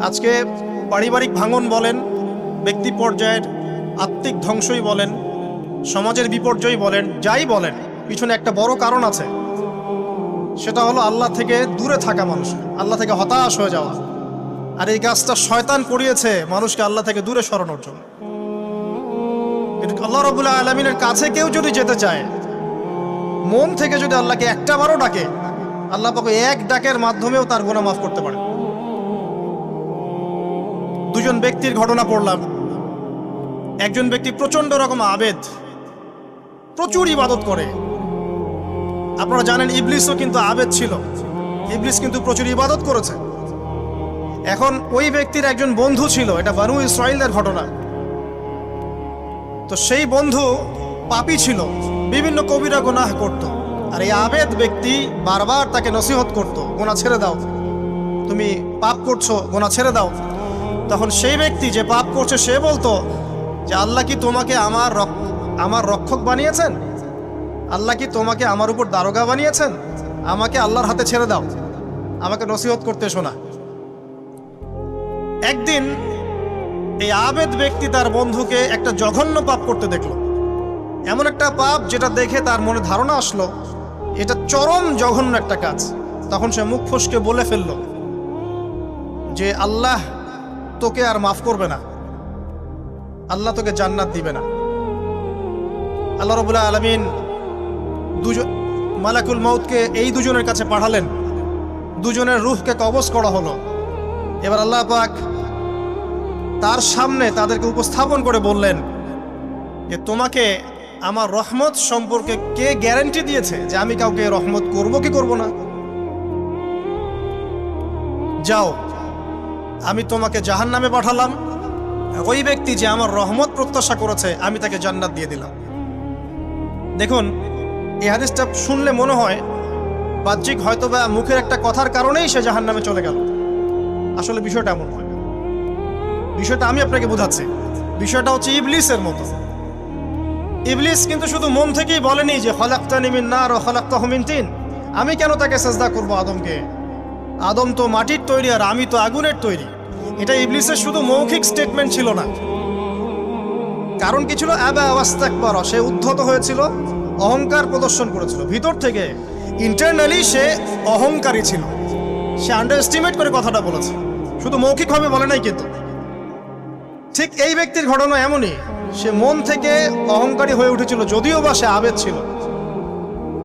আজকে পারিবারিক ভাঙন বলেন, ব্যক্তি পর্যায়ের আত্মিক ধ্বংসই বলেন, সমাজের বিপর্যয় বলেন, যাই বলেন, পিছনে একটা বড় কারণ আছে। সেটা হলো আল্লাহ থেকে দূরে থাকা মানুষ, আল্লাহ থেকে হতাশ হয়ে যাওয়া। আর এই কাজটা শয়তান করিয়েছে মানুষকে আল্লাহ থেকে দূরে সরানোর জন্য। কিন্তু আল্লাহ রাব্বুল আলামিনের কাছে কেউ যদি যেতে চায়, মন থেকে যদি আল্লাহকে একটা বারও ডাকে, আল্লাহ পাক এক ডাকের মাধ্যমেও তার গুনাহ মাফ করতে পারে। দুজন ব্যক্তির ঘটনা পড়লাম। একজন ব্যক্তি প্রচন্ড রকম আবেদ, প্রচুর ইবাদত করে। আপনারা জানেন ইবলিসও কিন্তু আবেদ ছিল, ইবলিস কিন্তু প্রচুর ইবাদত করেছে। এখন ওই ব্যক্তির একজন বন্ধু ছিল, এটা বানু ইসরাইলের ঘটনা। তো সেই বন্ধু পাপী ছিল, বিভিন্ন কবিরা গুনাহ করত। আর এই আবেদ ব্যক্তি বারবার তাকে নসিহত করত, গুনাহ ছেড়ে দাও, তুমি পাপ করছো, গুনাহ ছেড়ে দাও। তখন সেই ব্যক্তি যে পাপ করছে সে বলতো যে আল্লাহ কি তোমাকে আমার রক্ষক বানিয়েছেন? আল্লাহ কি তোমাকে আমার উপর দারোগা বানিয়েছেন? আমাকে আল্লাহর হাতে ছেড়ে দাও, আমাকে নসিহত করতে শোনা। একদিন এই আবেদ ব্যক্তি তার বন্ধুকে একটা জঘন্য পাপ করতে দেখলো, এমন একটা পাপ যেটা দেখে তার মনে ধারণা আসলো এটা চরম জঘন্য একটা কাজ। তখন সে মুখ ফসকে বলে ফেলল যে আল্লাহ তোকে আর মাফ করবে না, আল্লাহ তোকে জান্নাত দিবে না। আল্লাহ রাব্বুল আলামিন মালাকুল মউতকে এই দুজনের কাছে পাঠালেন, দুজনের রূহকে কবজ করা হলো। এবার আল্লাহ পাক তার সামনে তাদেরকে উপস্থাপন করে বললেন যে তোমাকে আমার রহমত সম্পর্কে কে গ্যারান্টি দিয়েছে যে আমি কাউকে রহমত করব কি করব না? যাও, আমি তোমাকে জাহান্নামে পাঠালাম, ওই ব্যক্তি যে আমার রহমত প্রত্যাশা করেছে আমি তাকে জান্নাত দিয়ে দিলাম। দেখুন, এই হাদিসটা শুনলে মনে হয় বাহ্যিক হয়তো বা মুখের একটা কথার কারণেই সে জাহান্নামে চলে গেল। আসলে বিষয়টা এমন হয়। বিষয়টা আমি আপনাকে বোঝাচ্ছি। বিষয়টা হচ্ছে ইবলিসের মতো। ইবলিস কিন্তু শুধু মন থেকেই বলেনি যে খলাকতানি মিন নার ওয়া খলাকতাহু মিন তিন, আমি কেন তাকে সিজদা করব আদমকে? আদম তো মাটির তৈরি আর আমি তো আগুনের তৈরি। এটা ইবলিসের শুধু মৌখিক স্টেটমেন্ট ছিল না, কারণ কি ছিল? আবা ওয়াস্তাকবার, সে উদ্ধত হয়েছিল, অহংকার প্রদর্শন করেছিল। ভিতর থেকে ইন্টারনালি সে অহংকারী ছিল, সে আন্ডার এস্টিমেট করে কথাটা বলেছে, শুধু মৌখিকভাবে বলে নাই। কিন্তু ঠিক এই ব্যক্তির ঘটনা এমনই, সে মন থেকে অহংকারী হয়ে উঠেছিল, যদিও বা সে আবেদ ছিল।